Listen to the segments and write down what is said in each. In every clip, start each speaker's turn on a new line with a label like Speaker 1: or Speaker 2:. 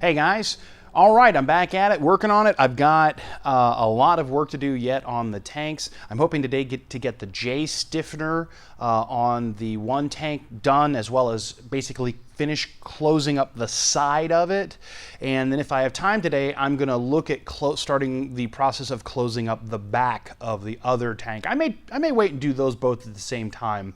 Speaker 1: Hey guys, all right, I'm back at it, working on it. I've got a lot of work to do yet on the tanks. I'm hoping today to get the Jstiffener on the one tank done, as well as basically finish closing up the side of it. And then if I have time today, I'm gonna look at starting the process of closing up the back of the other tank. I may wait and do those both at the same time,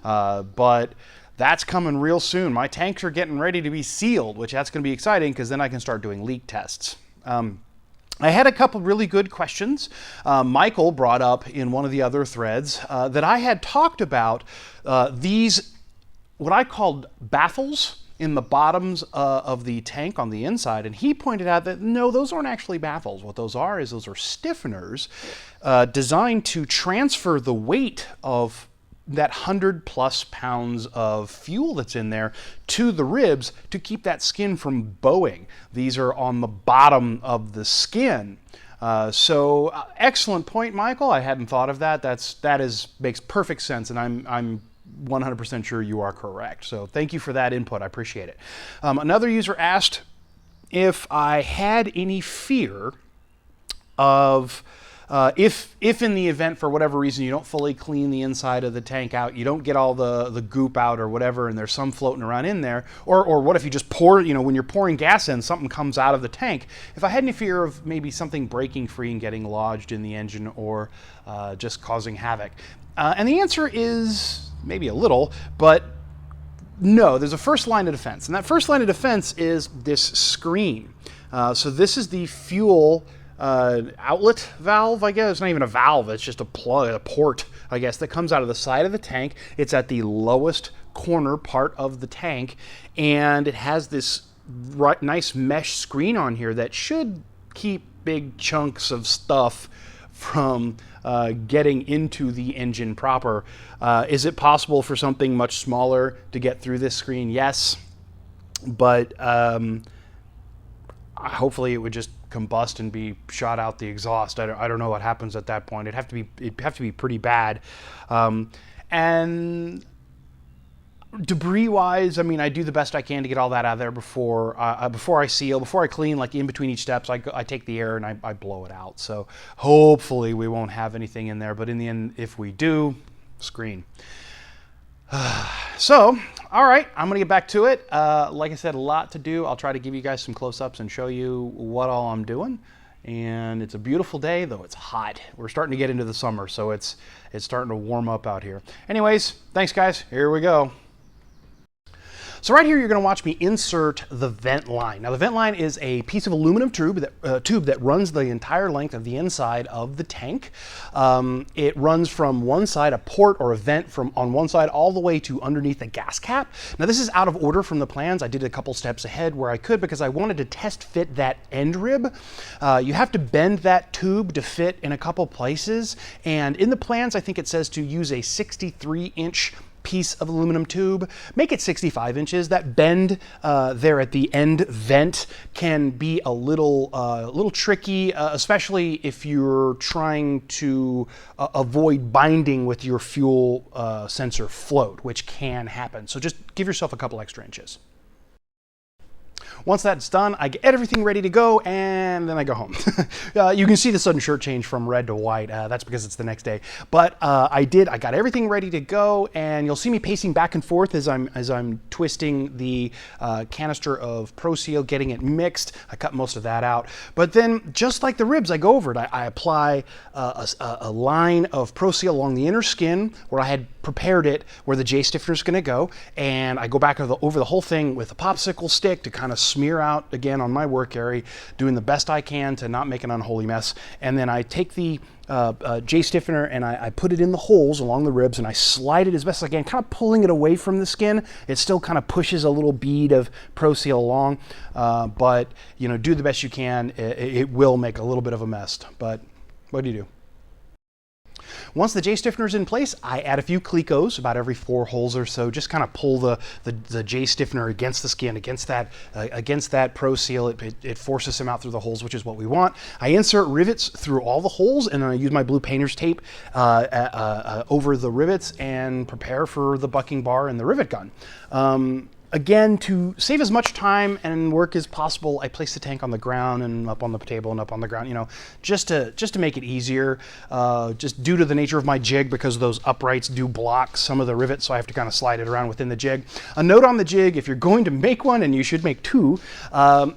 Speaker 1: but that's coming real soon. My tanks are getting ready to be sealed, which that's going to be exciting because then I can start doing leak tests. I had a couple really good questions. Michael brought up in one of the other threads that I had talked about these, what I called baffles in the bottoms of the tank on the inside, and he pointed out that no, those aren't actually baffles. What those are stiffeners designed to transfer the weight of that 100+ pounds of fuel that's in there to the ribs to keep that skin from bowing. These are on the bottom of the skin. Excellent point, Michael. I hadn't thought of that. Makes perfect sense, and I'm 100% sure you are correct. So thank you for that input. I appreciate it. Another user asked if I had any fear of if in the event, for whatever reason, you don't fully clean the inside of the tank out, you don't get all the goop out or whatever, and there's some floating around in there, or what if you just pour, when you're pouring gas in, something comes out of the tank. If I had any fear of maybe something breaking free and getting lodged in the engine, or just causing havoc. And the answer is maybe a little, but no, there's a first line of defense. And that first line of defense is this screen. So this is the fuel outlet valve, I guess. It's not even a valve, it's just a plug, a port, I guess, that comes out of the side of the tank. It's at the lowest corner part of the tank, and it has this nice mesh screen on here that should keep big chunks of stuff from getting into the engine proper. Is it possible for something much smaller to get through this screen? Yes, but hopefully it would just combust and be shot out the exhaust. I don't know what happens at that point. It'd have to be pretty bad. And debris-wise, I mean, I do the best I can to get all that out of there before I seal, before I clean. Like in between each steps, I take the air and I blow it out. So hopefully we won't have anything in there. But in the end, if we do, screen. So, all right, I'm gonna get back to it. Like I said, a lot to do. I'll try to give you guys some close-ups and show you what all I'm doing. And it's a beautiful day, though it's hot. We're starting to get into the summer, so it's starting to warm up out here. Anyways, thanks guys, here we go. So right here, you're going to watch me insert the vent line. Now, the vent line is a piece of aluminum tube that runs the entire length of the inside of the tank. It runs from one side, a port or a vent on one side, all the way to underneath the gas cap. Now, this is out of order from the plans. I did a couple steps ahead where I could because I wanted to test fit that end rib. You have to bend that tube to fit in a couple places. And in the plans, I think it says to use a 63-inch piece of aluminum tube. Make it 65 inches. That bend there at the end vent can be a little tricky, especially if you're trying to avoid binding with your fuel sensor float, which can happen. So just give yourself a couple extra inches. Once that's done, I get everything ready to go, and then I go home. You can see the sudden shirt change from red to white. That's because it's the next day. But I got everything ready to go, and you'll see me pacing back and forth as I'm twisting the canister of Proseal, getting it mixed. I cut most of that out. But then, just like the ribs, I go over it. I apply a line of Proseal along the inner skin where I had prepared it, where the Jstiffener is going to go, and I go back over the whole thing with a popsicle stick to kind of smear out again on my work area, doing the best I can to not make an unholy mess. And then I take the Jstiffener and I put it in the holes along the ribs, and I slide it as best as I can, kind of pulling it away from the skin. It still kind of pushes a little bead of Proseal along, but do the best you can. It will make a little bit of a mess, but what do you do? Once the Jstiffener is in place, I add a few clecos about every 4 holes or so. Just kind of pull the Jstiffener against the skin, against that Proseal. It forces him out through the holes, which is what we want. I insert rivets through all the holes, and then I use my blue painter's tape over the rivets and prepare for the bucking bar and the rivet gun. Again, to save as much time and work as possible, I place the tank on the ground and up on the table and up on the ground, you know, just to make it easier, just due to the nature of my jig, because those uprights do block some of the rivets, so I have to kind of slide it around within the jig. A note on the jig: if you're going to make one, and you should make two,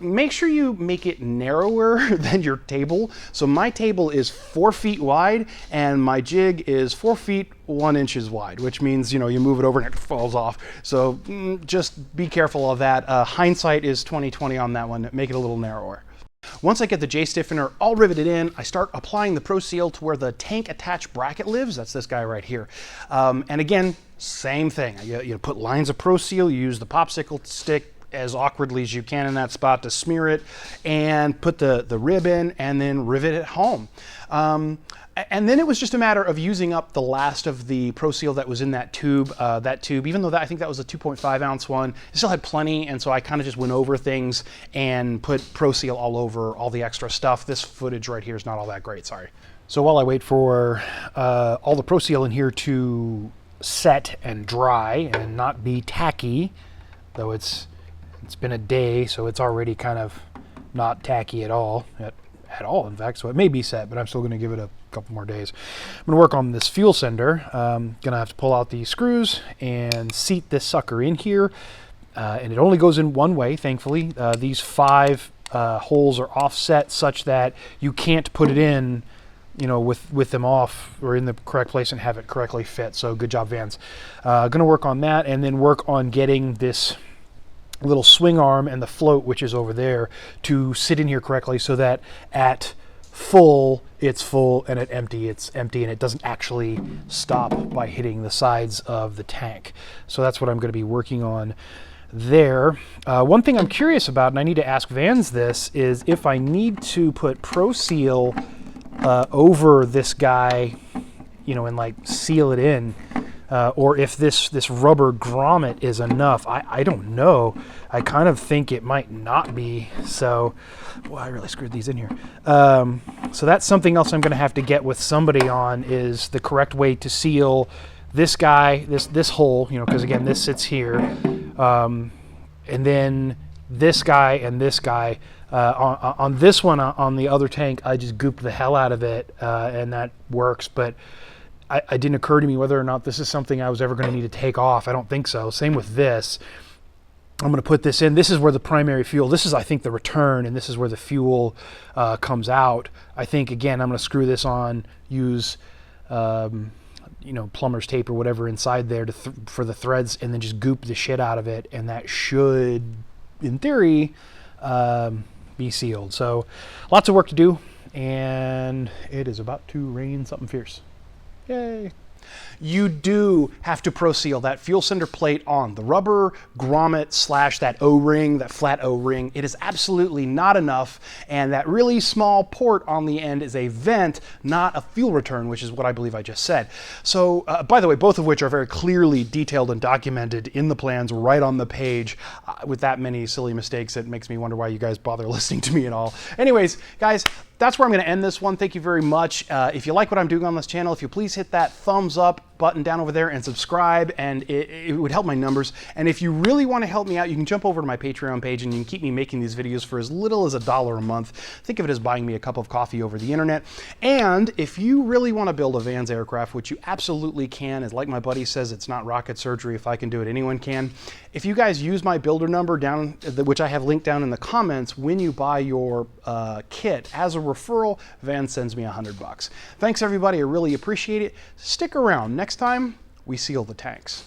Speaker 1: make sure you make it narrower than your table. So my table is 4 feet wide and my jig is 4 feet 1 inch wide, which means, you know, you move it over and it falls off. So just be careful of that. Hindsight is 20/20 on that one. Make it a little narrower. Once I get the Jstiffener all riveted in, I start applying the Proseal to where the tank attached bracket lives. That's this guy right here. And again, same thing. You put lines of Proseal, you use the popsicle stick as awkwardly as you can in that spot to smear it, and put the rib in, and then rivet it home. And then it was just a matter of using up the last of the Proseal that was in that tube. Even though I think that was a 2.5 ounce one, it still had plenty, and so I kind of just went over things and put Proseal all over all the extra stuff. This footage right here is not all that great, sorry. So while I wait for all the Proseal in here to set and dry and not be tacky, though it's been a day, so it's already kind of not tacky at all, in fact, so it may be set, but I'm still going to give it a couple more days. I'm going to work on this fuel sender. Going to have to pull out these screws and seat this sucker in here, and it only goes in one way, thankfully. These 5 holes are offset such that you can't put it in, you know, with them off or in the correct place and have it correctly fit. So good job, Vans. Going to work on that, and then work on getting this little swing arm and the float, which is over there, to sit in here correctly, so that at full it's full and at empty it's empty, and it doesn't actually stop by hitting the sides of the tank. So that's what I'm going to be working on there. One thing I'm curious about, and I need to ask Vans this, is if I need to put Proseal over this guy, you know, and like seal it in, or if this rubber grommet is enough. I don't know. I kind of think it might not be. So, boy, I really screwed these in here. So that's something else I'm going to have to get with somebody on, is the correct way to seal this guy, this hole, you know, because again, this sits here, and then this guy and this guy. On this one, on the other tank, I just gooped the hell out of it, and that works, but it didn't occur to me whether or not this is something I was ever going to need to take off. I don't think so. Same with this. I'm going to put this in. This is where the primary fuel, this is, I think, the return, and this is where the fuel comes out. I think, again, I'm going to screw this on, use you know, plumber's tape or whatever inside there for the threads, and then just goop the shit out of it, and that should, in theory, be sealed. So lots of work to do, and it is about to rain something fierce. Yay. You do have to Proseal that fuel sender plate on. The rubber grommet / that O-ring, that flat O-ring, it is absolutely not enough, and that really small port on the end is a vent, not a fuel return, which is what I believe I just said. So, by the way, both of which are very clearly detailed and documented in the plans right on the page. With that many silly mistakes, it makes me wonder why you guys bother listening to me at all. Anyways, guys, that's where I'm going to end this one. Thank you very much. If you like what I'm doing on this channel, if you please hit that thumbs up button down over there and subscribe, and it would help my numbers. And if you really want to help me out, you can jump over to my Patreon page, and you can keep me making these videos for as little as $1 a month. Think of it as buying me a cup of coffee over the internet. And if you really want to build a Vans aircraft, which you absolutely can, as like my buddy says, it's not rocket surgery. If I can do it, anyone can. If you guys use my builder number down, which I have linked down in the comments, when you buy your kit as a referral, Vans sends me $100. Thanks everybody, I really appreciate it. Stick around. Next time, we seal the tanks.